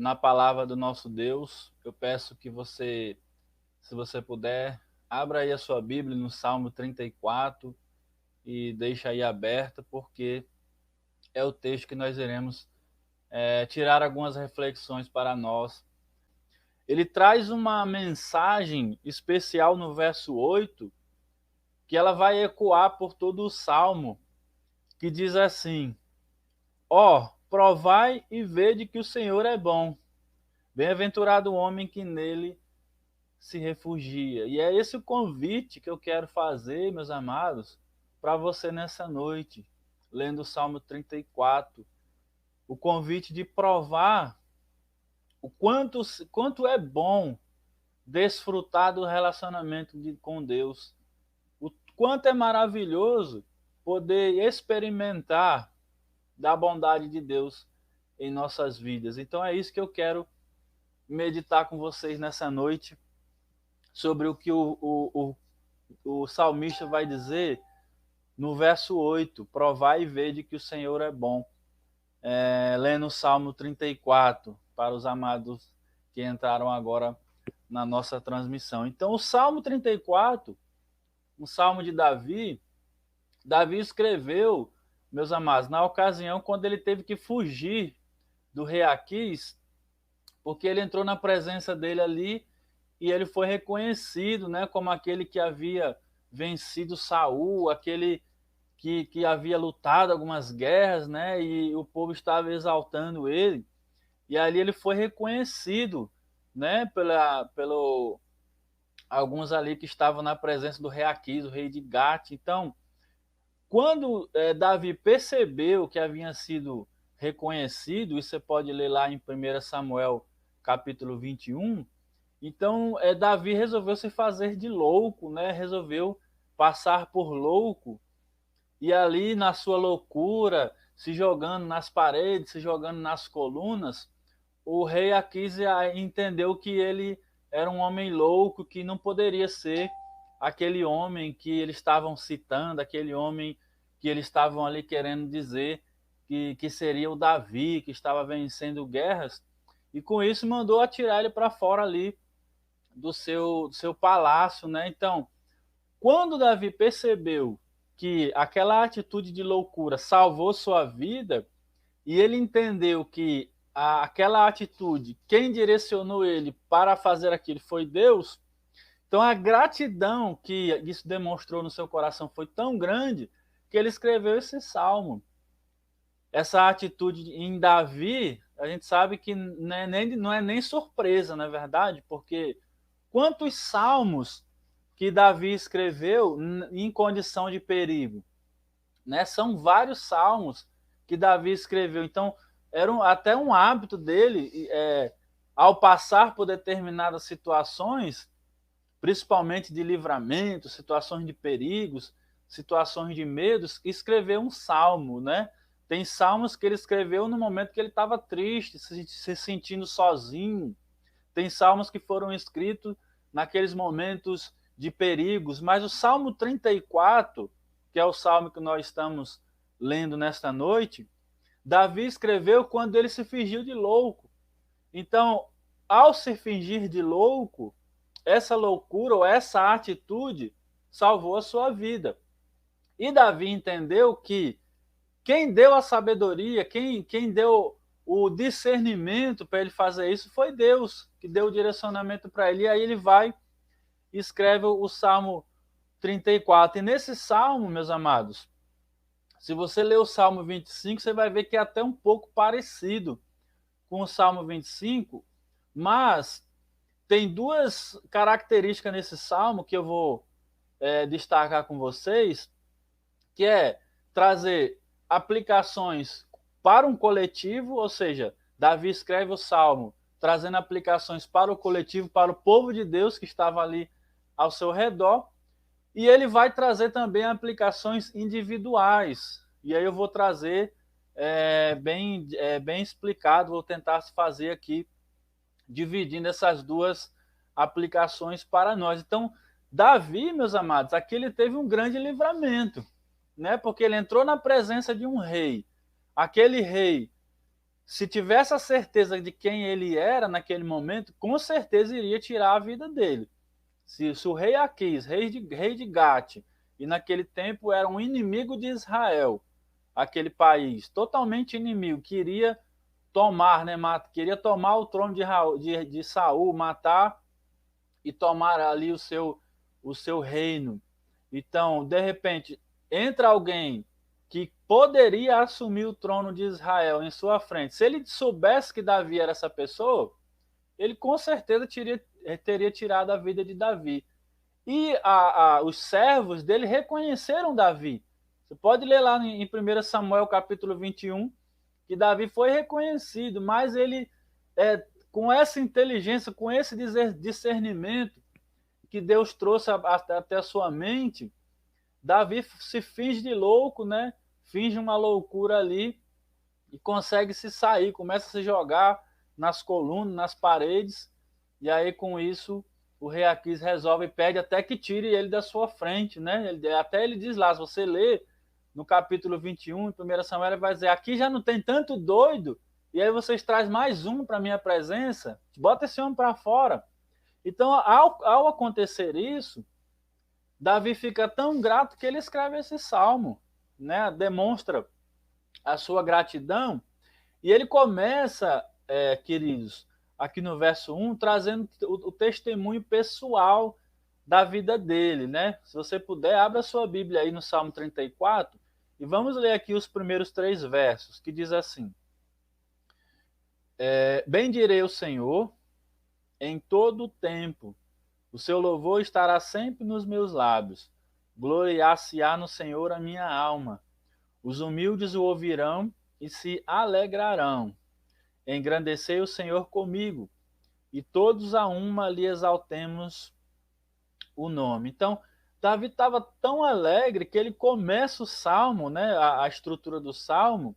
na palavra do nosso Deus. Eu peço que você, se você puder, abra aí a sua Bíblia no Salmo 34 e deixa aí aberta, porque é o texto que nós iremos tirar algumas reflexões para nós. Ele traz uma mensagem especial no verso 8, que ela vai ecoar por todo o Salmo, que diz assim: ó, provai e vede que o Senhor é bom. Bem-aventurado o homem que nele se refugia. E é esse o convite que eu quero fazer, meus amados, para você nessa noite, lendo o Salmo 34. O convite de provar o quanto é bom desfrutar do relacionamento com Deus. O quanto é maravilhoso poder experimentar da bondade de Deus em nossas vidas. Então é isso que eu quero meditar com vocês nessa noite, sobre o que o salmista vai dizer no verso 8: provai e vede que o Senhor é bom. Lendo o Salmo 34, para os amados que entraram agora na nossa transmissão. Então, o Salmo 34, um salmo de Davi, Davi escreveu, meus amados, na ocasião quando ele teve que fugir do rei Aquis, porque ele entrou na presença dele ali e ele foi reconhecido, né, como aquele que havia vencido Saul, aquele que havia lutado algumas guerras, né, e o povo estava exaltando ele. E ali ele foi reconhecido, né, pelo alguns ali que estavam na presença do rei Aquis, o rei de Gate. Então, quando Davi percebeu que havia sido reconhecido, e você pode ler lá em 1 Samuel capítulo 21, então Davi resolveu se fazer de louco, né? Resolveu passar por louco, e ali na sua loucura, se jogando nas paredes, se jogando nas colunas, o rei Aquis entendeu que ele era um homem louco, que não poderia ser aquele homem que eles estavam citando, aquele homem que eles estavam ali querendo dizer que seria o Davi, que estava vencendo guerras, e com isso mandou atirar ele para fora ali do seu palácio, né? Então, quando Davi percebeu que aquela atitude de loucura salvou sua vida, e ele entendeu que aquela atitude, quem direcionou ele para fazer aquilo foi Deus, então a gratidão que isso demonstrou no seu coração foi tão grande que ele escreveu esse salmo. Essa atitude em Davi, a gente sabe que não é nem surpresa, não é verdade? Porque quantos salmos que Davi escreveu em condição de perigo, né? São vários salmos que Davi escreveu. Então, era até um hábito dele, ao passar por determinadas situações, principalmente de livramento, situações de perigos, situações de medos, escrever um salmo, né? Tem salmos que ele escreveu no momento que ele estava triste, se sentindo sozinho. Tem salmos que foram escritos naqueles momentos de perigos, mas o Salmo 34, que é o salmo que nós estamos lendo nesta noite, Davi escreveu quando ele se fingiu de louco. Então, ao se fingir de louco, essa loucura ou essa atitude salvou a sua vida. E Davi entendeu que quem deu a sabedoria, quem deu o discernimento para ele fazer isso foi Deus, que deu o direcionamento para ele. E aí ele vai e escreve o Salmo 34. E nesse salmo, meus amados, se você ler o Salmo 25, você vai ver que é até um pouco parecido com o Salmo 25, mas tem duas características nesse salmo que eu vou destacar com vocês, que é trazer aplicações para um coletivo, ou seja, Davi escreve o salmo trazendo aplicações para o coletivo, para o povo de Deus que estava ali ao seu redor, e ele vai trazer também aplicações individuais. E aí eu vou trazer bem explicado, vou tentar fazer aqui, dividindo essas duas aplicações para nós. Então, Davi, meus amados, aqui ele teve um grande livramento, né? Porque ele entrou na presença de um rei. Aquele rei se tivesse a certeza de quem ele era naquele momento, com certeza iria tirar a vida dele. Se o rei Aquis, rei de Gate, e naquele tempo era um inimigo de Israel, aquele país, totalmente inimigo, queria tomar, né, queria tomar o trono de Saul, matar e tomar ali o seu reino. Então, de repente, entra alguém que poderia assumir o trono de Israel em sua frente. Se ele soubesse que Davi era essa pessoa, ele com certeza teria tirado a vida de Davi. E os servos dele reconheceram Davi. Você pode ler lá em 1 Samuel capítulo 21, que Davi foi reconhecido, mas ele, com essa inteligência, com esse discernimento que Deus trouxe até a sua mente, Davi se finge de louco, né? Finge uma loucura ali e consegue se sair, começa a se jogar nas colunas, nas paredes, e aí com isso o rei Aquis resolve e pede até que tire ele da sua frente, né? Até ele diz lá, se você ler no capítulo 21, em 1 Samuel, ele vai dizer, aqui já não tem tanto doido, e aí vocês trazem mais um para minha presença, bota esse homem para fora. Então, ao acontecer isso, Davi fica tão grato que ele escreve esse salmo, né? Demonstra a sua gratidão, e ele começa, queridos, aqui no verso 1, trazendo o testemunho pessoal da vida dele, né? Se você puder, abra sua Bíblia aí no Salmo 34 e vamos ler aqui os primeiros 3 versos, que diz assim: bendirei o Senhor em todo o tempo, o seu louvor estará sempre nos meus lábios, gloriar-se-á no Senhor a minha alma. Os humildes o ouvirão e se alegrarão. Engrandecei o Senhor comigo, e todos a uma lhe exaltemos o nome. Então, Davi estava tão alegre que ele começa o salmo, né, a estrutura do salmo,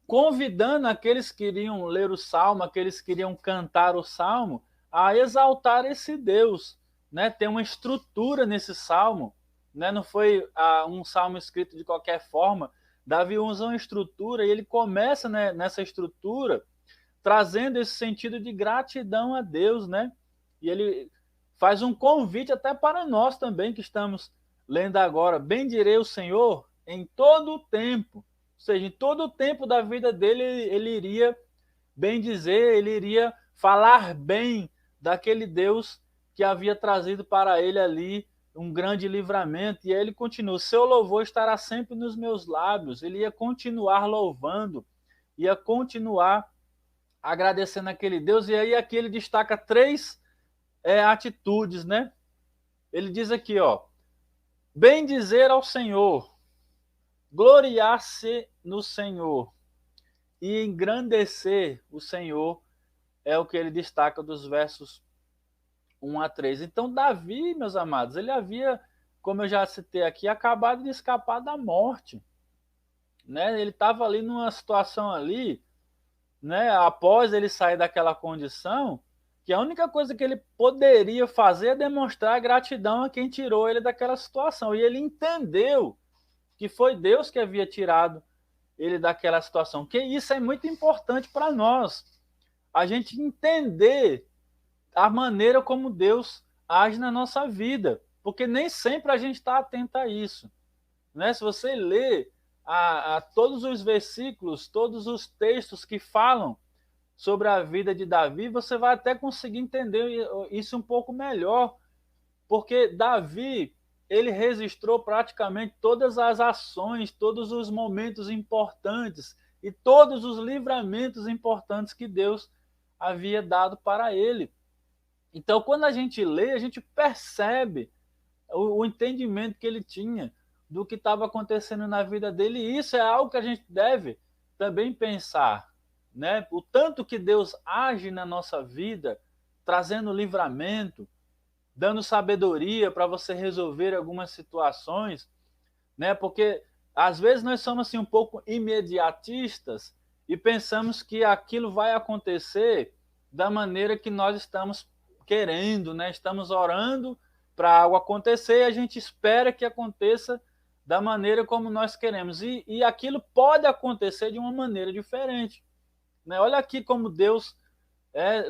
convidando aqueles que iriam ler o salmo, aqueles que iriam cantar o salmo, a exaltar esse Deus, né? Tem uma estrutura nesse salmo, né? Não foi um salmo escrito de qualquer forma. Davi usa uma estrutura e ele começa, né, nessa estrutura trazendo esse sentido de gratidão a Deus, né? E ele faz um convite até para nós também que estamos lendo agora. Bendirei o Senhor em todo o tempo. Ou seja, em todo o tempo da vida dele, ele iria bendizer, ele iria falar bem daquele Deus que havia trazido para ele ali um grande livramento. E aí ele continua, seu louvor estará sempre nos meus lábios. Ele ia continuar louvando, ia continuar agradecendo aquele Deus. E aí aqui ele destaca 3 atitudes, né? Ele diz aqui, ó, bendizer ao Senhor, gloriar-se no Senhor e engrandecer o Senhor, é o que ele destaca dos versos 1 a 3. Então, Davi, meus amados, ele havia, como eu já citei aqui, acabado de escapar da morte, né? Ele estava ali numa situação ali, né? Após ele sair daquela condição, que a única coisa que ele poderia fazer é demonstrar gratidão a quem tirou ele daquela situação. E ele entendeu que foi Deus que havia tirado ele daquela situação. Que isso é muito importante para nós. A gente entender a maneira como Deus age na nossa vida. Porque nem sempre a gente está atento a isso, né? Se você lê todos os versículos, todos os textos que falam sobre a vida de Davi, você vai até conseguir entender isso um pouco melhor. Porque Davi, ele registrou praticamente todas as ações, todos os momentos importantes e todos os livramentos importantes que Deus havia dado para ele. Então, quando a gente lê, a gente percebe o entendimento que ele tinha do que estava acontecendo na vida dele, e isso é algo que a gente deve também pensar, né? O tanto que Deus age na nossa vida, trazendo livramento, dando sabedoria para você resolver algumas situações, né? Porque às vezes nós somos assim um pouco imediatistas e pensamos que aquilo vai acontecer da maneira que nós estamos querendo, né? Estamos orando para algo acontecer e a gente espera que aconteça da maneira como nós queremos. E aquilo pode acontecer de uma maneira diferente. né? Olha aqui como Deus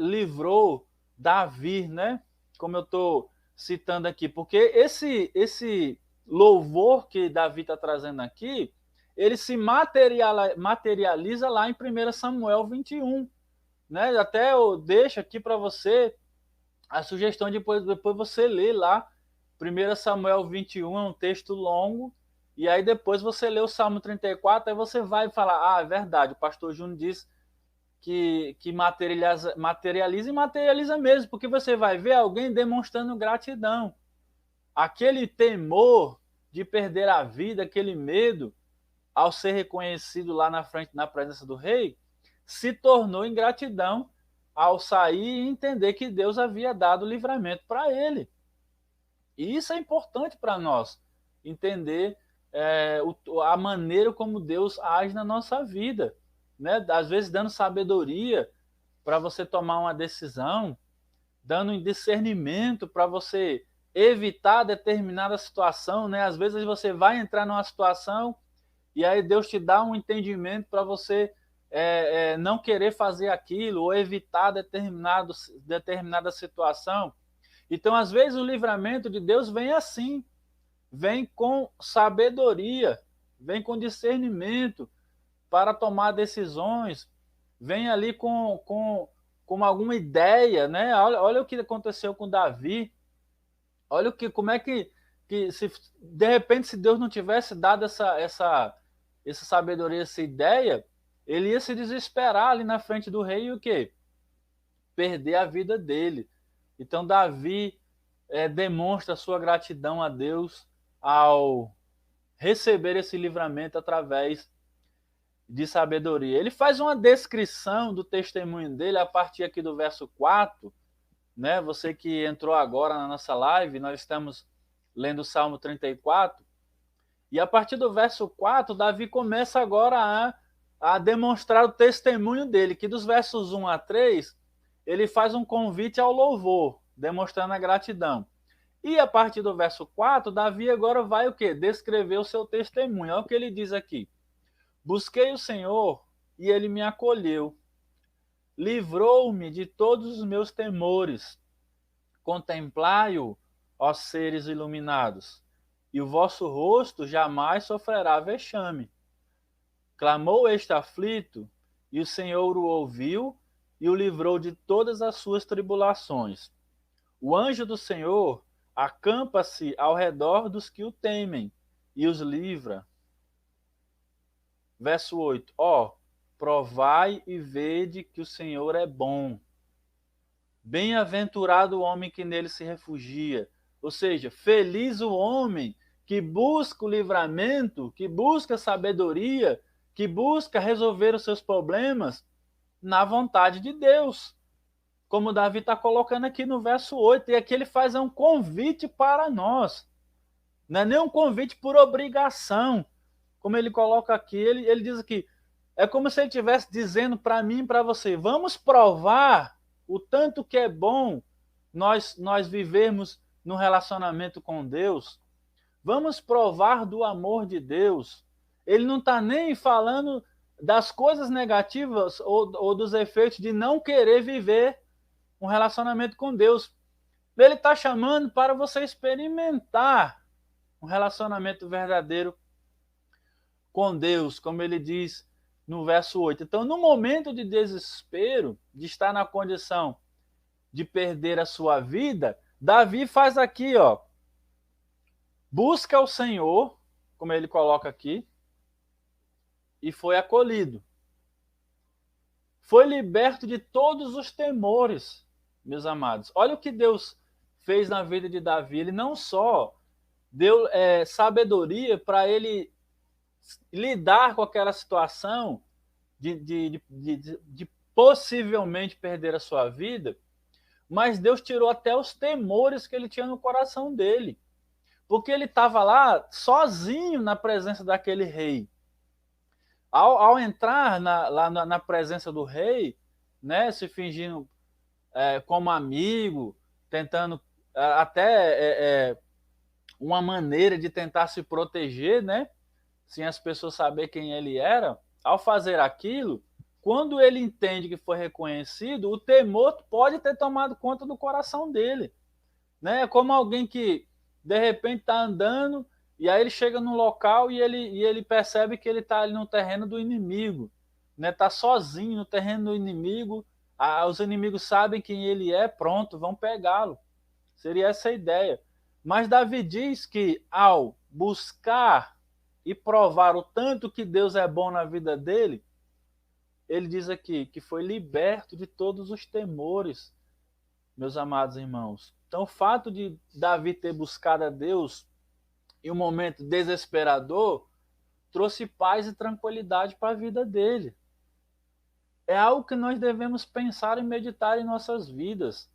livrou Davi, né? Como eu estou citando aqui, porque esse louvor que Davi está trazendo aqui, ele se materializa lá em 1 Samuel 21, né? Até eu deixo aqui para você a sugestão de depois você ler lá 1 Samuel 21, é um texto longo, e aí depois você lê o Salmo 34, aí você vai falar, ah, é verdade, o pastor Júnior disse que materializa e materializa mesmo, porque você vai ver alguém demonstrando gratidão. Aquele temor de perder a vida, aquele medo, ao ser reconhecido lá na frente, na presença do rei, se tornou ingratidão ao sair e entender que Deus havia dado livramento para ele. E isso é importante para nós, entender a maneira como Deus age na nossa vida, né? Às vezes dando sabedoria para você tomar uma decisão, dando um discernimento para você evitar determinada situação, né? Às vezes você vai entrar numa situação e aí Deus te dá um entendimento para você não querer fazer aquilo ou evitar determinada situação. Então, às vezes, o livramento de Deus vem assim, vem com sabedoria, vem com discernimento para tomar decisões, vem ali com alguma ideia, né? Olha o que aconteceu com Davi, olha como é que se, de repente, se Deus não tivesse dado essa sabedoria, essa ideia, ele ia se desesperar ali na frente do rei e o quê? Perder a vida dele. Então, Davi demonstra sua gratidão a Deus ao receber esse livramento através de sabedoria. Ele faz uma descrição do testemunho dele a partir aqui do verso 4, né? Você que entrou agora na nossa live, nós estamos lendo o Salmo 34, e a partir do verso 4, Davi começa agora a demonstrar o testemunho dele, que dos versos 1 a 3, ele faz um convite ao louvor, demonstrando a gratidão. E a partir do verso 4, Davi agora vai o quê? Descrever o seu testemunho. Olha o que ele diz aqui. Busquei o Senhor e ele me acolheu. Livrou-me de todos os meus temores. Contemplai-o, ó seres iluminados, e o vosso rosto jamais sofrerá vexame. Clamou este aflito, e o Senhor o ouviu e o livrou de todas as suas tribulações. O anjo do Senhor acampa-se ao redor dos que o temem e os livra. Verso 8. Ó, provai e vede que o Senhor é bom. Bem-aventurado o homem que nele se refugia. Ou seja, feliz o homem que busca o livramento, que busca sabedoria, que busca resolver os seus problemas na vontade de Deus. Como Davi está colocando aqui no verso 8. E aqui ele faz um convite para nós. Não é nem um convite por obrigação. Como ele coloca aqui, ele diz aqui, é como se ele estivesse dizendo para mim e para você, vamos provar o tanto que é bom nós vivermos num relacionamento com Deus. Vamos provar do amor de Deus. Ele não está nem falando das coisas negativas ou dos efeitos de não querer viver um relacionamento com Deus. Ele está chamando para você experimentar um relacionamento verdadeiro com Deus, como ele diz no verso 8. Então, no momento de desespero, de estar na condição de perder a sua vida, Davi faz aqui, ó, busca o Senhor, como ele coloca aqui, e foi acolhido. Foi liberto de todos os temores, meus amados. Olha o que Deus fez na vida de Davi. Ele não só deu sabedoria para ele lidar com aquela situação de possivelmente perder a sua vida, mas Deus tirou até os temores que ele tinha no coração dele. Porque ele estava lá sozinho na presença daquele rei. Ao entrar lá na presença do rei, né, se fingindo como amigo, tentando até uma maneira de tentar se proteger, né, sem as pessoas saberem quem ele era, ao fazer aquilo, quando ele entende que foi reconhecido, o temor pode ter tomado conta do coração dele. Né? É como alguém que, de repente, está andando e aí ele chega num local e ele percebe que ele está ali no terreno do inimigo. Né? Está sozinho no terreno do inimigo. Os inimigos sabem quem ele é, pronto, vão pegá-lo. Seria essa a ideia. Mas Davi diz que ao buscar e provar o tanto que Deus é bom na vida dele, ele diz aqui que foi liberto de todos os temores, meus amados irmãos. Então, o fato de Davi ter buscado a Deus em um momento desesperador trouxe paz e tranquilidade para a vida dele. É algo que nós devemos pensar e meditar em nossas vidas.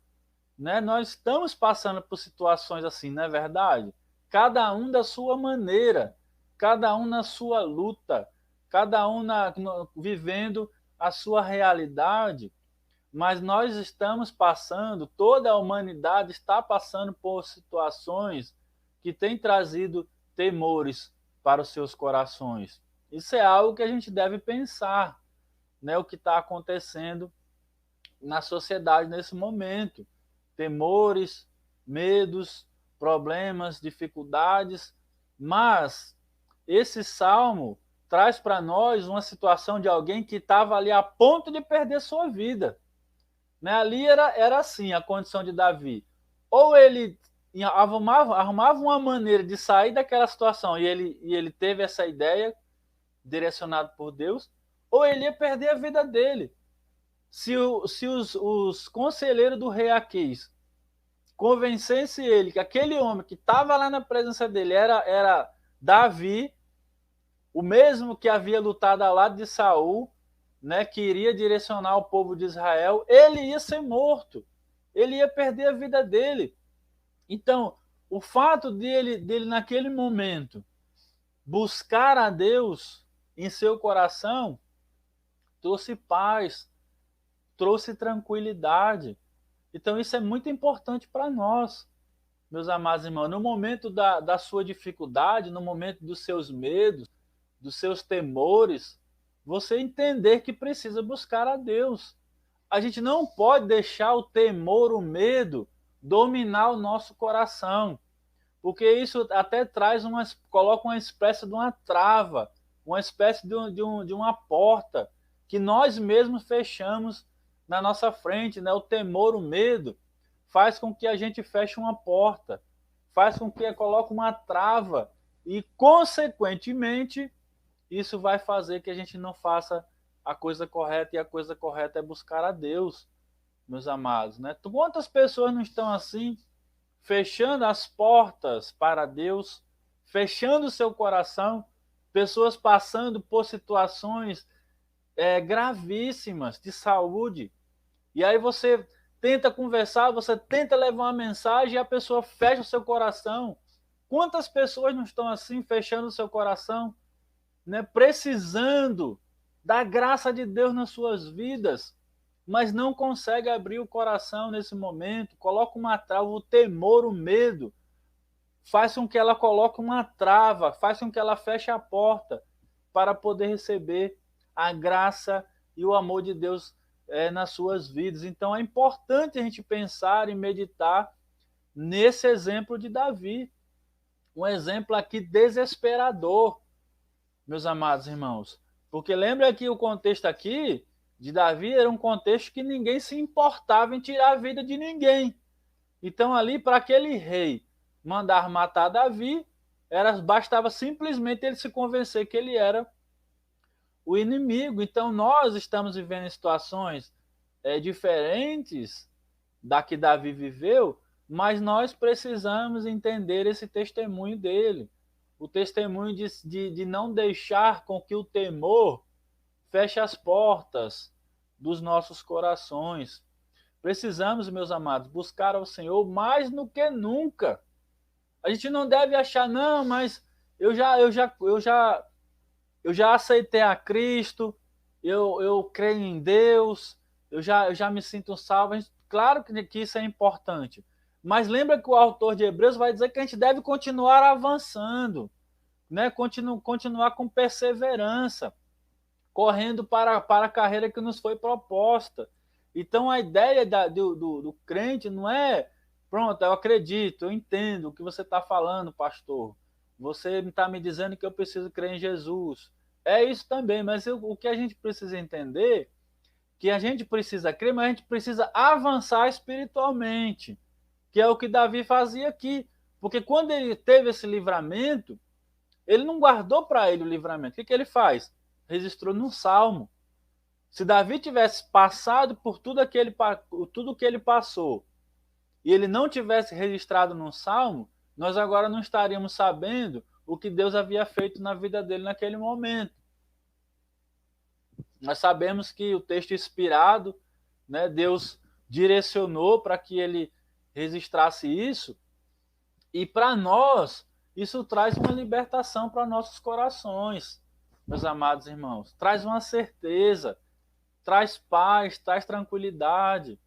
Né? Nós estamos passando por situações assim, não é verdade? Cada um da sua maneira, cada um na sua luta, cada um vivendo a sua realidade, mas nós estamos passando, toda a humanidade está passando por situações que têm trazido temores para os seus corações. Isso é algo que a gente deve pensar, né? O que está acontecendo na sociedade nesse momento. Temores, medos, problemas, dificuldades, mas esse salmo traz para nós uma situação de alguém que estava ali a ponto de perder sua vida. Né? Ali era assim a condição de Davi. Ou ele arrumava uma maneira de sair daquela situação e ele teve essa ideia direcionada por Deus, ou ele ia perder a vida dele. Se os conselheiros do rei Aquis convencesse ele que aquele homem que estava lá na presença dele era Davi, o mesmo que havia lutado ao lado de Saul, né, que iria direcionar o povo de Israel, ele ia ser morto, ele ia perder a vida dele. Então, o fato dele naquele momento buscar a Deus em seu coração trouxe paz, trouxe tranquilidade. Então, isso é muito importante para nós, meus amados irmãos. No momento da sua dificuldade, no momento dos seus medos, dos seus temores, você entender que precisa buscar a Deus. A gente não pode deixar o temor, o medo, dominar o nosso coração, porque isso até coloca uma espécie de uma trava, uma espécie de uma porta que nós mesmos fechamos na nossa frente, né? O temor, o medo, faz com que a gente feche uma porta, faz com que coloque uma trava e, consequentemente, isso vai fazer que a gente não faça a coisa correta, e a coisa correta é buscar a Deus, meus amados. Né? Quantas pessoas não estão assim, fechando as portas para Deus, fechando o seu coração, pessoas passando por situações gravíssimas de saúde, e aí você tenta conversar, você tenta levar uma mensagem e a pessoa fecha o seu coração. Quantas pessoas não estão assim, fechando o seu coração, né, precisando da graça de Deus nas suas vidas, mas não consegue abrir o coração nesse momento, coloca uma trava, o temor, o medo, faz com que ela coloque uma trava, faz com que ela feche a porta para poder receber a graça e o amor de Deus nas suas vidas. Então é importante a gente pensar e meditar nesse exemplo de Davi, um exemplo aqui desesperador, meus amados irmãos, porque lembra que o contexto aqui de Davi era um contexto que ninguém se importava em tirar a vida de ninguém. Então ali, para aquele rei mandar matar Davi, bastava simplesmente ele se convencer que ele era o inimigo. Então nós estamos vivendo em situações diferentes da que Davi viveu, mas nós precisamos entender esse testemunho dele, o testemunho de não deixar com que o temor feche as portas dos nossos corações. Precisamos, meus amados, buscar ao Senhor mais do que nunca. A gente não deve achar, não, mas eu já aceitei a Cristo, eu creio em Deus, eu já me sinto salvo. Claro que isso é importante. Mas lembra que o autor de Hebreus vai dizer que a gente deve continuar avançando, né? Continuar com perseverança. correndo para a carreira que nos foi proposta. Então, a ideia do crente não é, pronto, eu acredito, eu entendo o que você está falando, pastor. Você está me dizendo que eu preciso crer em Jesus. É isso também, mas o que a gente precisa entender, que a gente precisa crer, mas a gente precisa avançar espiritualmente, que é o que Davi fazia aqui. Porque quando ele teve esse livramento, ele não guardou para ele o livramento. O que ele faz? Registrou num salmo. Se Davi tivesse passado por tudo que ele passou e ele não tivesse registrado num salmo, nós agora não estaríamos sabendo o que Deus havia feito na vida dele naquele momento. Nós sabemos que o texto inspirado, né, Deus direcionou para que ele registrasse isso, e para nós, isso traz uma libertação para nossos corações, meus amados irmãos. Traz uma certeza, traz paz, traz tranquilidade,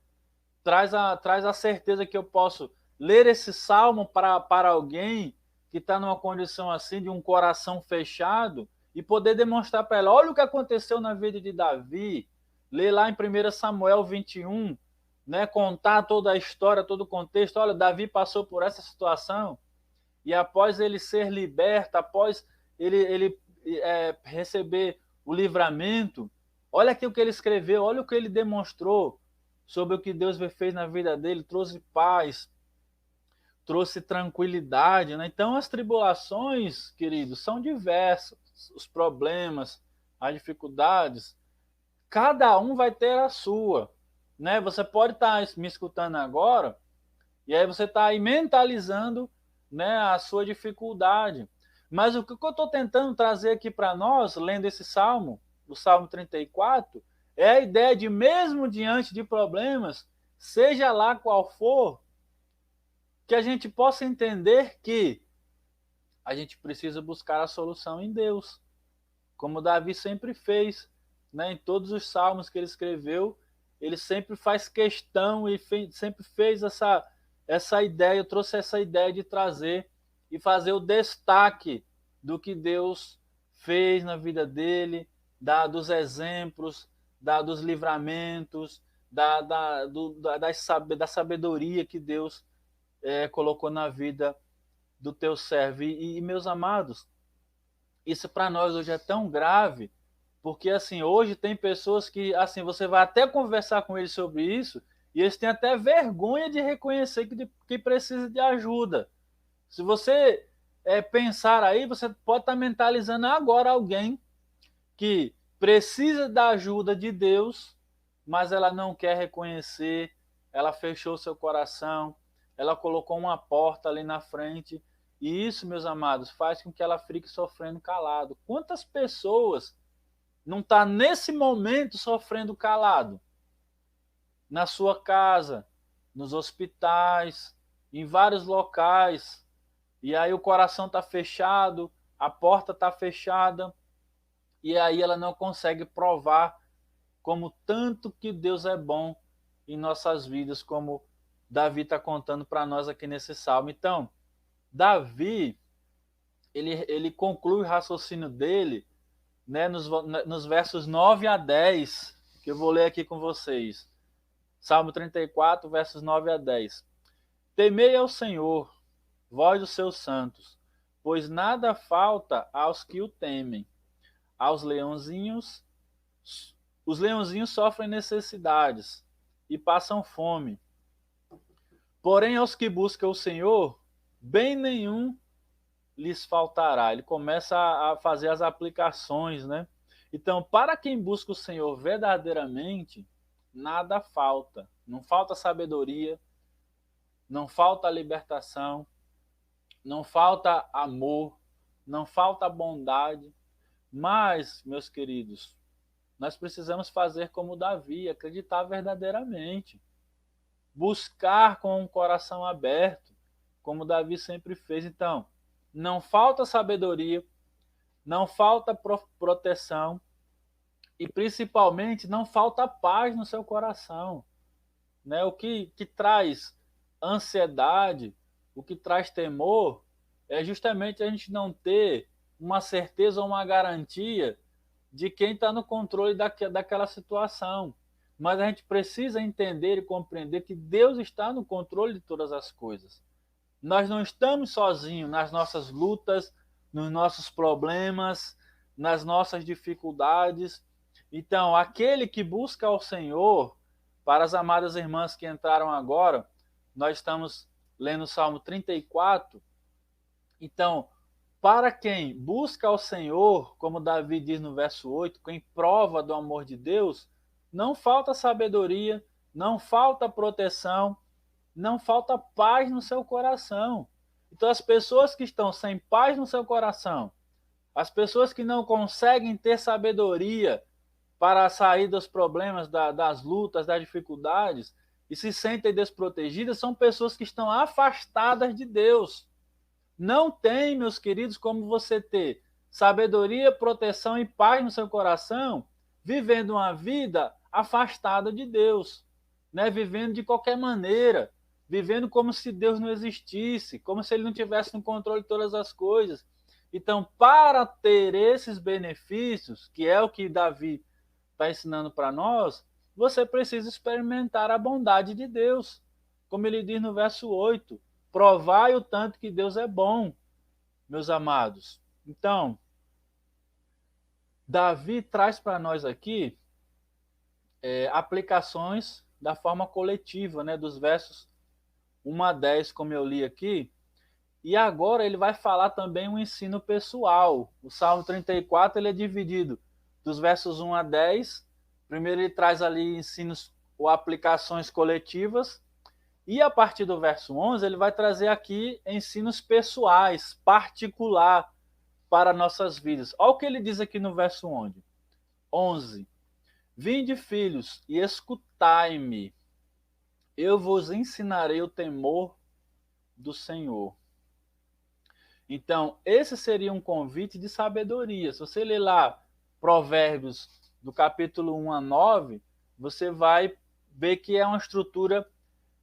traz a certeza que eu posso ler esse salmo para alguém que está numa condição assim, de um coração fechado, e poder demonstrar para ela, olha o que aconteceu na vida de Davi, ler lá em 1 Samuel 21, né, contar toda a história, todo o contexto, olha, Davi passou por essa situação, e após ele ser liberto, após ele receber o livramento, olha aqui o que ele escreveu, olha o que ele demonstrou sobre o que Deus fez na vida dele, trouxe paz, trouxe tranquilidade, né? Então as tribulações, queridos, são diversas, os problemas, as dificuldades, cada um vai ter a sua, né? Você pode estar me escutando agora, e aí você está aí mentalizando, né, a sua dificuldade. Mas o que eu estou tentando trazer aqui para nós, lendo esse salmo, o Salmo 34, é a ideia de, mesmo diante de problemas, seja lá qual for, que a gente possa entender que a gente precisa buscar a solução em Deus, como Davi sempre fez, né? Em todos os salmos que ele escreveu, ele sempre faz questão e sempre fez essa ideia, trouxe essa ideia de trazer e fazer o destaque do que Deus fez na vida dele, dos exemplos, dos livramentos, da sabedoria que Deus colocou na vida do teu servo. E meus amados, isso para nós hoje é tão grave, porque assim, hoje tem pessoas que assim, você vai até conversar com eles sobre isso, e eles têm até vergonha de reconhecer que precisa de ajuda. Se você pensar aí, você pode estar mentalizando agora alguém que precisa da ajuda de Deus, mas ela não quer reconhecer, ela fechou seu coração, ela colocou uma porta ali na frente, e isso, meus amados, faz com que ela fique sofrendo calado. Quantas pessoas não estão nesse momento sofrendo calado? Na sua casa, nos hospitais, em vários locais, e aí o coração está fechado, a porta está fechada, e aí ela não consegue provar como tanto que Deus é bom em nossas vidas, como Davi está contando para nós aqui nesse salmo. Então, Davi, ele conclui o raciocínio dele, né, nos versos 9 a 10, que eu vou ler aqui com vocês. Salmo 34, versos 9 a 10. Temei ao Senhor, vós os seus santos, pois nada falta aos que o temem. Aos leãozinhos, os leãozinhos sofrem necessidades e passam fome. Porém, aos que buscam o Senhor, bem nenhum lhes faltará. Ele começa a fazer as aplicações, né? Então, para quem busca o Senhor verdadeiramente, nada falta. Não falta sabedoria, não falta libertação, não falta amor, não falta bondade. Mas, meus queridos, nós precisamos fazer como Davi, acreditar verdadeiramente. Buscar com um coração aberto, como Davi sempre fez. Então, não falta sabedoria, não falta proteção e, principalmente, não falta paz no seu coração. Né? O que traz ansiedade, o que traz temor, é justamente a gente não ter uma certeza ou uma garantia de quem está no controle daquela situação. Mas a gente precisa entender e compreender que Deus está no controle de todas as coisas. Nós não estamos sozinhos nas nossas lutas, nos nossos problemas, nas nossas dificuldades. Então, aquele que busca ao Senhor, para as amadas irmãs que entraram agora, nós estamos lendo o Salmo 34. Então, para quem busca ao Senhor, como Davi diz no verso 8, quem prova do amor de Deus, não falta sabedoria, não falta proteção, não falta paz no seu coração. Então, as pessoas que estão sem paz no seu coração, as pessoas que não conseguem ter sabedoria para sair dos problemas, das lutas, das dificuldades, e se sentem desprotegidas, são pessoas que estão afastadas de Deus. Não tem, meus queridos, como você ter sabedoria, proteção e paz no seu coração, vivendo uma vida afastada de Deus, né? Vivendo de qualquer maneira, vivendo como se Deus não existisse, como se ele não tivesse no controle de todas as coisas. Então, para ter esses benefícios, que é o que Davi está ensinando para nós, você precisa experimentar a bondade de Deus. Como ele diz no verso 8, provai o tanto que Deus é bom, meus amados. Então, Davi traz para nós aqui aplicações da forma coletiva, né, dos versos 1 a 10, como eu li aqui. E agora ele vai falar também um ensino pessoal. O Salmo 34 ele é dividido dos versos 1 a 10. Primeiro ele traz ali ensinos ou aplicações coletivas. E a partir do verso 11 ele vai trazer aqui ensinos pessoais, particular para nossas vidas. Olha o que ele diz aqui no verso 11. Vinde, filhos, e escutai-me. Eu vos ensinarei o temor do Senhor. Então, esse seria um convite de sabedoria. Se você ler lá Provérbios, do capítulo 1 a 9, você vai ver que é uma estrutura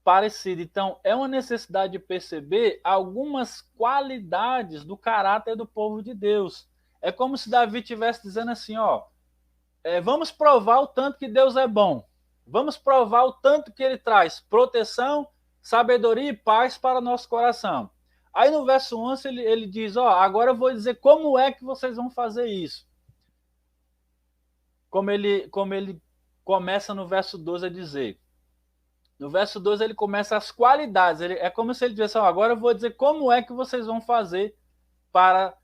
parecida. Então, é uma necessidade de perceber algumas qualidades do caráter do povo de Deus. É como se Davi estivesse dizendo assim, vamos provar o tanto que Deus é bom. Vamos provar o tanto que ele traz proteção, sabedoria e paz para o nosso coração. Aí no verso 11 ele diz, agora eu vou dizer como é que vocês vão fazer isso. Como ele começa no verso 12 a dizer. No verso 12 ele começa as qualidades. É como se ele dissesse, agora eu vou dizer como é que vocês vão fazer para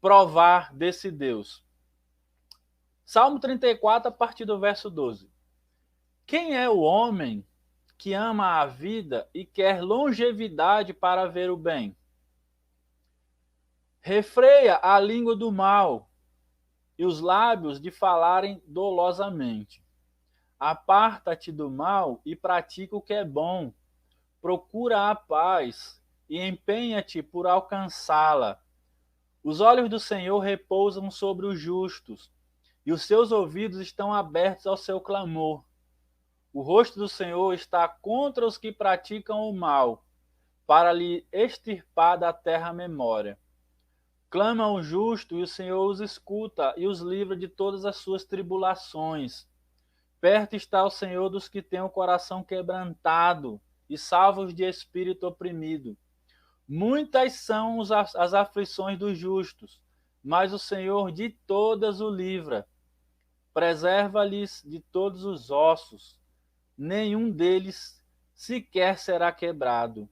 provar desse Deus. Salmo 34, a partir do verso 12. Quem é o homem que ama a vida e quer longevidade para ver o bem? Refreia a língua do mal e os lábios de falarem dolosamente. Aparta-te do mal e pratica o que é bom. Procura a paz e empenha-te por alcançá-la. Os olhos do Senhor repousam sobre os justos, e os seus ouvidos estão abertos ao seu clamor. O rosto do Senhor está contra os que praticam o mal, para lhe extirpar da terra a memória. Clama o justo, e o Senhor os escuta, e os livra de todas as suas tribulações. Perto está o Senhor dos que têm o coração quebrantado, e salva-os de espírito oprimido. Muitas são as aflições dos justos, mas o Senhor de todas o livra. Preserva-lhes de todos os ossos, nenhum deles sequer será quebrado.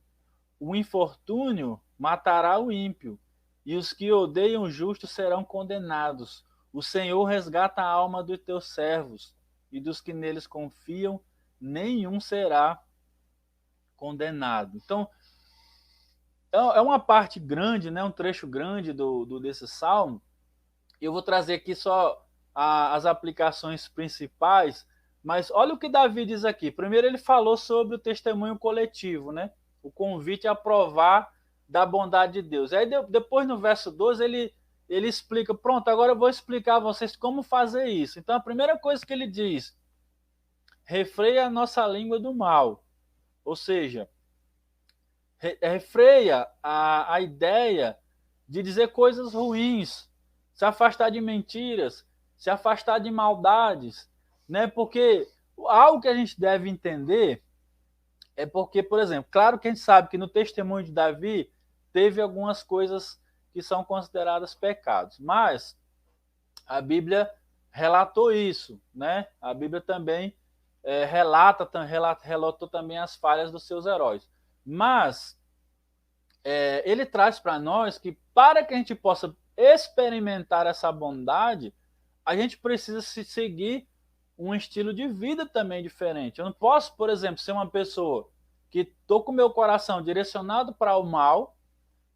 O infortúnio matará o ímpio, e os que odeiam o justo serão condenados. O Senhor resgata a alma dos teus servos, e dos que neles confiam, nenhum será condenado. Então, é uma parte grande, né, um trecho grande desse salmo. Eu vou trazer aqui só as aplicações principais, mas olha o que Davi diz aqui. Primeiro ele falou sobre o testemunho coletivo, né? O convite a provar da bondade de Deus. Aí depois no verso 12 ele explica, pronto, agora eu vou explicar a vocês como fazer isso. Então a primeira coisa que ele diz, refreia a nossa língua do mal. Ou seja, refreia a ideia de dizer coisas ruins, se afastar de mentiras, se afastar de maldades, né? Porque algo que a gente deve entender é porque, por exemplo, claro que a gente sabe que no testemunho de Davi teve algumas coisas que são consideradas pecados, mas a Bíblia relatou isso, né? A Bíblia também relatou também as falhas dos seus heróis. Mas ele traz para nós que para que a gente possa experimentar essa bondade, a gente precisa se seguir um estilo de vida também diferente. Eu não posso, por exemplo, ser uma pessoa que estou com o meu coração direcionado para o mal,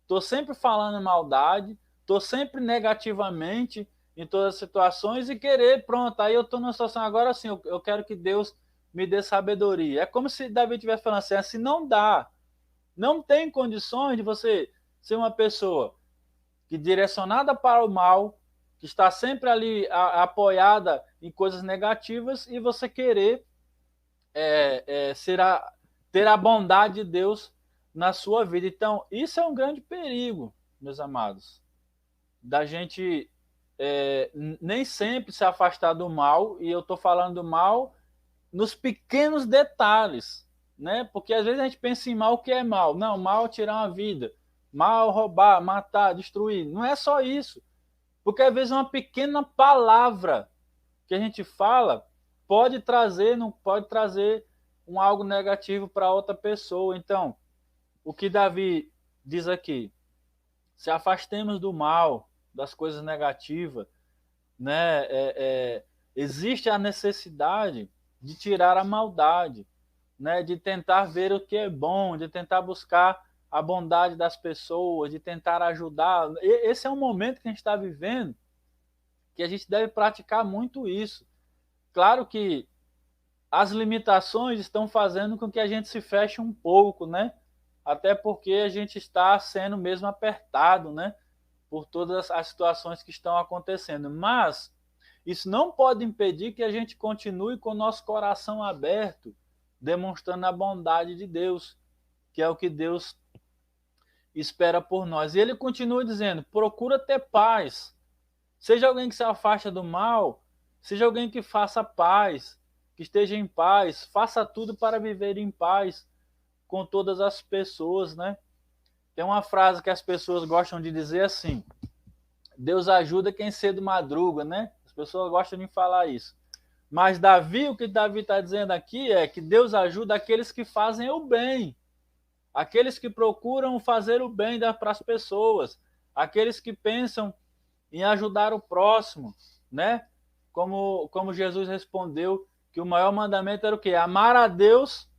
estou sempre falando maldade, estou sempre negativamente em todas as situações e querer, pronto, aí eu estou numa situação agora assim, eu quero que Deus me dê sabedoria. É como se Davi estivesse falando assim, não dá, não tem condições de você ser uma pessoa que direcionada para o mal, que está sempre ali apoiada em coisas negativas e você querer ter a bondade de Deus na sua vida. Então, isso é um grande perigo, meus amados, da gente nem sempre se afastar do mal, e eu estou falando do mal nos pequenos detalhes, né? Porque às vezes a gente pensa em mal, o que é mal? Não, mal é tirar uma vida, mal roubar, matar, destruir. Não é só isso. Porque às vezes uma pequena palavra que a gente fala pode trazer um algo negativo para outra pessoa. Então, o que Davi diz aqui, se afastemos do mal, das coisas negativas, né? Existe a necessidade de tirar a maldade, né? De tentar ver o que é bom, de tentar buscar a bondade das pessoas, de tentar ajudar. Esse é um momento que a gente está vivendo que a gente deve praticar muito isso. Claro que as limitações estão fazendo com que a gente se feche um pouco, né? Até porque a gente está sendo mesmo apertado, né? Por todas as situações que estão acontecendo. Mas isso não pode impedir que a gente continue com o nosso coração aberto, demonstrando a bondade de Deus, que é o que Deus espera por nós. E ele continua dizendo, procura ter paz. Seja alguém que se afasta do mal, seja alguém que faça paz, que esteja em paz, faça tudo para viver em paz com todas as pessoas, né? Tem uma frase que as pessoas gostam de dizer assim, Deus ajuda quem cedo madruga, né? As pessoas gostam de falar isso. Mas Davi, o que Davi está dizendo aqui é que Deus ajuda aqueles que fazem o bem, aqueles que procuram fazer o bem para as pessoas, aqueles que pensam em ajudar o próximo, né? Como Jesus respondeu que o maior mandamento era o quê? Amar a Deus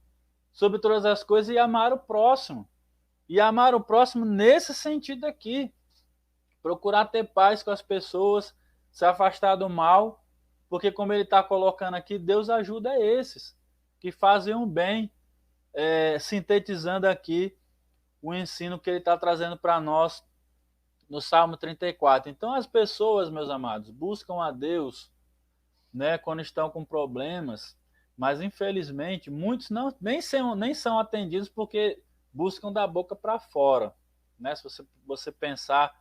sobre todas as coisas e amar o próximo. E amar o próximo nesse sentido aqui. Procurar ter paz com as pessoas, se afastar do mal, porque como ele está colocando aqui, Deus ajuda esses que fazem o bem, sintetizando aqui o ensino que ele está trazendo para nós no Salmo 34. Então as pessoas, meus amados, buscam a Deus, né, quando estão com problemas, mas infelizmente muitos nem são atendidos porque buscam da boca para fora, né? Se você pensar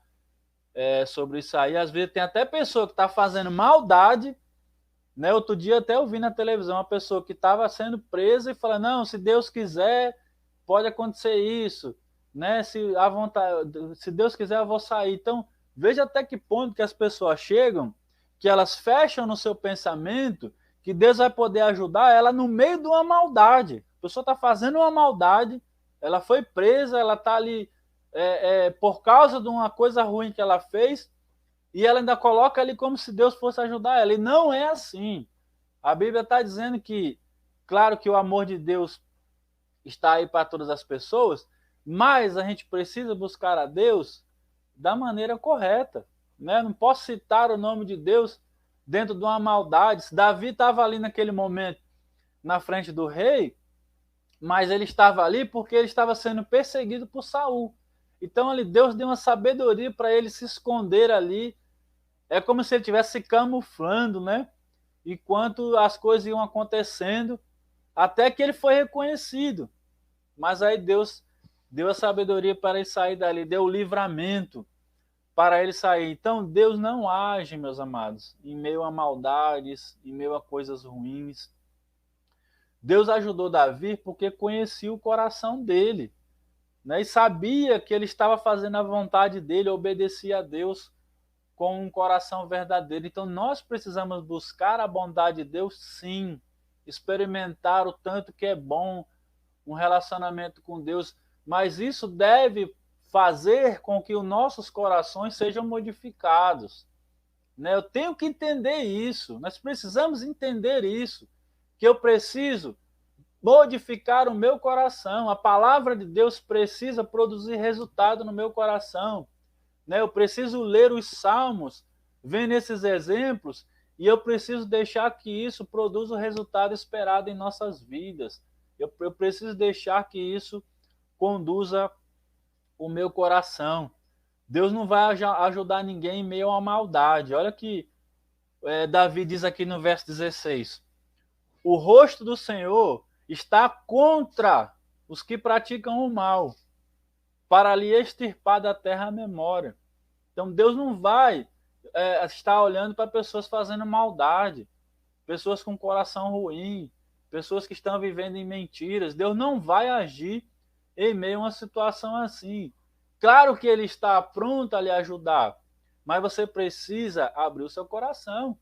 sobre isso aí, às vezes tem até pessoa que está fazendo maldade, né? Outro dia até eu vi na televisão uma pessoa que estava sendo presa e fala, não, se Deus quiser, pode acontecer isso, né? Se Deus quiser, eu vou sair. Então, veja até que ponto que as pessoas chegam, que elas fecham no seu pensamento que Deus vai poder ajudar ela no meio de uma maldade. A pessoa está fazendo uma maldade, ela foi presa, ela está ali por causa de uma coisa ruim que ela fez, e ela ainda coloca ali como se Deus fosse ajudar ela. E não é assim. A Bíblia está dizendo que, claro que o amor de Deus está aí para todas as pessoas, mas a gente precisa buscar a Deus da maneira correta, né? Não posso citar o nome de Deus dentro de uma maldade. Davi estava ali naquele momento na frente do rei, mas ele estava ali porque ele estava sendo perseguido por Saul. Então Deus deu uma sabedoria para ele se esconder ali. É como se ele estivesse se camuflando, né? Enquanto as coisas iam acontecendo, até que ele foi reconhecido. Mas aí Deus deu a sabedoria para ele sair dali, deu o livramento para ele sair. Então, Deus não age, meus amados, em meio a maldades, em meio a coisas ruins. Deus ajudou Davi porque conhecia o coração dele, né? E sabia que ele estava fazendo a vontade dele, obedecia a Deus com um coração verdadeiro. Então, nós precisamos buscar a bondade de Deus, sim, experimentar o tanto que é bom um relacionamento com Deus, mas isso deve fazer com que os nossos corações sejam modificados, né? Eu tenho que entender isso, nós precisamos entender isso, que eu preciso modificar o meu coração, a palavra de Deus precisa produzir resultado no meu coração, né? Eu preciso ler os salmos, vendo esses exemplos, e eu preciso deixar que isso produza o resultado esperado em nossas vidas. Eu preciso deixar que isso conduza o meu coração. Deus não vai ajudar ninguém em meio à maldade. Olha que Davi diz aqui no verso 16: o rosto do Senhor está contra os que praticam o mal, para lhe extirpar da terra a memória. Então Deus não vai estar olhando para pessoas fazendo maldade, pessoas com coração ruim, pessoas que estão vivendo em mentiras. Deus não vai agir em meio a uma situação assim. Claro que Ele está pronto a lhe ajudar, mas você precisa abrir o seu coração.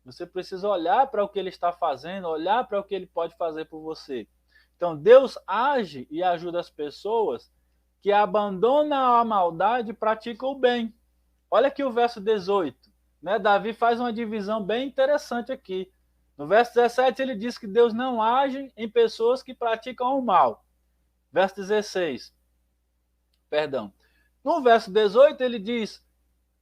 Você precisa olhar para o que Ele está fazendo, olhar para o que Ele pode fazer por você. Então, Deus age e ajuda as pessoas que abandonam a maldade e praticam o bem. Olha aqui o verso 18. Né? Davi faz uma divisão bem interessante aqui. No verso 17 ele diz que Deus não age em pessoas que praticam o mal. Verso 16. Perdão. No verso 18 ele diz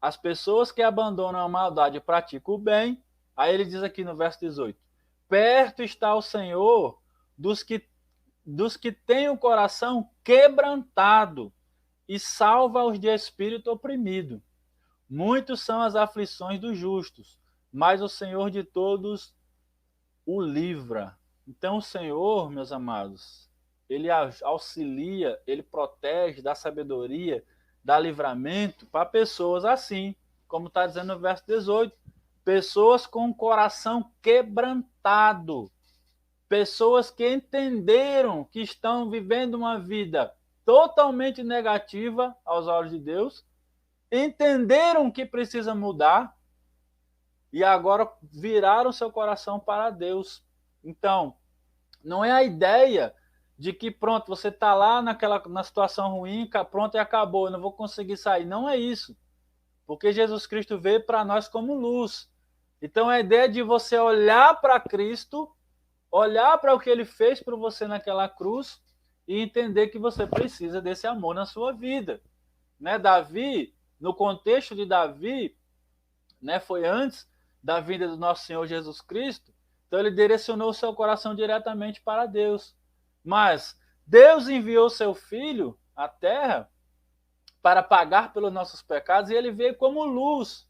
as pessoas que abandonam a maldade e praticam o bem. Aí ele diz aqui no verso 18: perto está o Senhor dos que têm o coração quebrantado e salva os de espírito oprimido. Muitos são as aflições dos justos, mas o Senhor de todos o livra. Então o Senhor, meus amados, Ele auxilia, Ele protege, dá sabedoria, dá livramento para pessoas assim, como está dizendo no verso 18, pessoas com o coração quebrantado, pessoas que entenderam que estão vivendo uma vida totalmente negativa aos olhos de Deus, entenderam que precisa mudar e agora viraram seu coração para Deus. Então, não é a ideia de que pronto, você está lá na situação ruim, pronto e acabou, eu não vou conseguir sair. Não é isso. Porque Jesus Cristo veio para nós como luz. Então, a ideia de você olhar para Cristo, olhar para o que Ele fez por você naquela cruz e entender que você precisa desse amor na sua vida. Né? Davi, no contexto de Davi, né, foi antes da vinda do nosso Senhor Jesus Cristo, então ele direcionou o seu coração diretamente para Deus. Mas Deus enviou seu Filho à terra para pagar pelos nossos pecados e ele veio como luz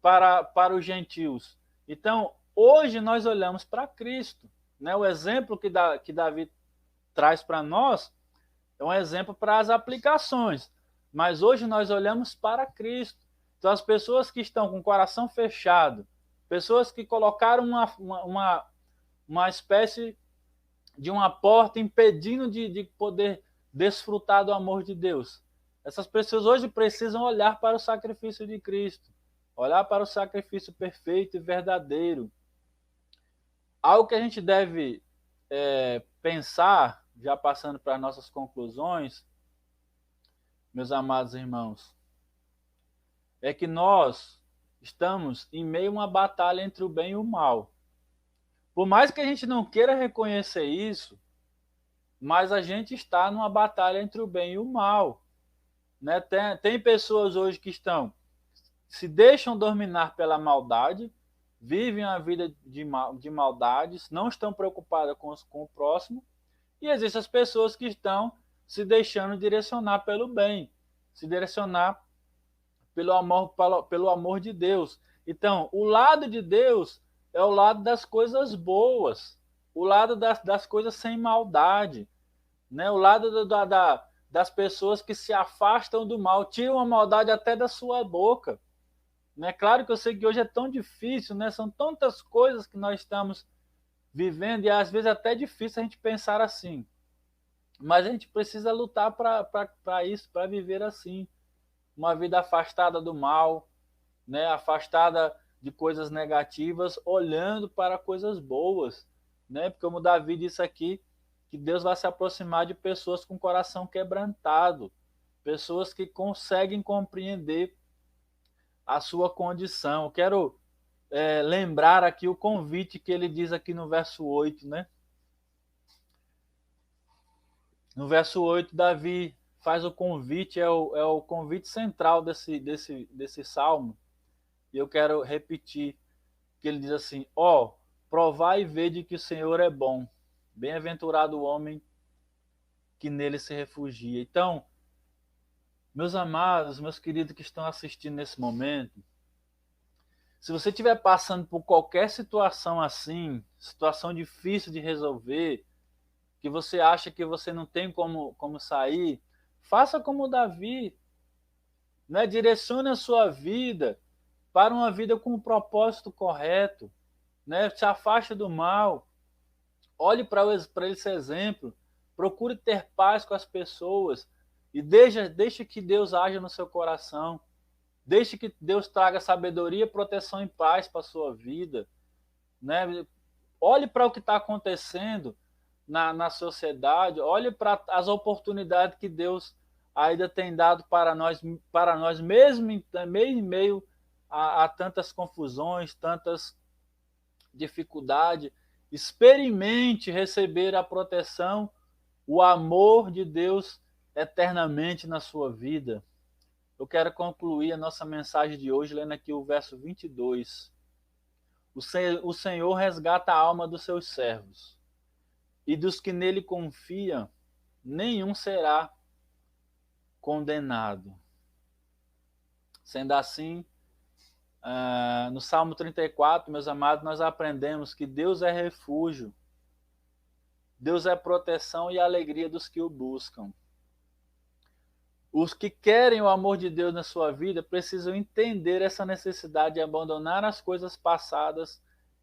para os gentios. Então, hoje nós olhamos para Cristo. Né? O exemplo que Davi traz para nós é um exemplo para as aplicações. Mas hoje nós olhamos para Cristo. Então, as pessoas que estão com o coração fechado, pessoas que colocaram uma espécie de uma porta impedindo de poder desfrutar do amor de Deus. Essas pessoas hoje precisam olhar para o sacrifício de Cristo, olhar para o sacrifício perfeito e verdadeiro. Algo que a gente deve pensar, já passando para nossas conclusões, meus amados irmãos, é que nós estamos em meio a uma batalha entre o bem e o mal. Por mais que a gente não queira reconhecer isso, mas a gente está numa batalha entre o bem e o mal. Né? Tem pessoas hoje que se deixam dominar pela maldade, vivem a vida de maldades, não estão preocupadas com o próximo, e existem as pessoas que estão se deixando direcionar pelo bem, se direcionar pelo amor de Deus. Então, o lado de Deus é o lado das coisas boas, o lado das coisas sem maldade, né? O lado da das pessoas que se afastam do mal, tiram a maldade até da sua boca. Né? Claro que eu sei que hoje é tão difícil, né? São tantas coisas que nós estamos vivendo e às vezes é até difícil a gente pensar assim. Mas a gente precisa lutar para isso, para viver assim. Uma vida afastada do mal, né? Afastada de coisas negativas, olhando para coisas boas. Né? Porque como Davi disse aqui, que Deus vai se aproximar de pessoas com coração quebrantado, pessoas que conseguem compreender a sua condição. Eu quero lembrar aqui o convite que ele diz aqui no verso 8, né? No verso 8, Davi faz o convite, é o convite central desse salmo, e eu quero repetir, que ele diz assim, provai e vede que o Senhor é bom, bem-aventurado o homem que nele se refugia. Então, meus amados, meus queridos que estão assistindo nesse momento, se você estiver passando por qualquer situação assim, situação difícil de resolver, que você acha que você não tem como sair, faça como Davi, né? Direcione a sua vida para uma vida com o propósito correto, né? Se afaste do mal, olhe para esse exemplo, procure ter paz com as pessoas e deixe que Deus haja no seu coração. Deixe que Deus traga sabedoria, proteção e paz para a sua vida. Né? Olhe para o que está acontecendo na sociedade, olhe para as oportunidades que Deus ainda tem dado para nós mesmo em meio a tantas confusões, tantas dificuldades. Experimente receber a proteção, o amor de Deus eternamente na sua vida. Eu quero concluir a nossa mensagem de hoje lendo aqui o verso 22. O Senhor resgata a alma dos seus servos, e dos que nele confiam, nenhum será condenado. Sendo assim, no Salmo 34, meus amados, nós aprendemos que Deus é refúgio, Deus é proteção e alegria dos que o buscam. Os que querem o amor de Deus na sua vida precisam entender essa necessidade de abandonar as coisas passadas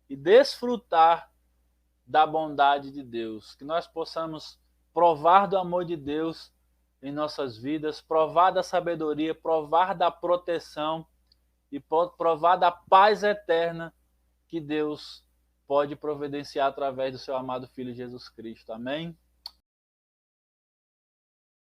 e desfrutar da bondade de Deus. Que nós possamos provar do amor de Deus em nossas vidas, provar da sabedoria, provar da proteção e provar da paz eterna que Deus pode providenciar através do seu amado Filho Jesus Cristo. Amém?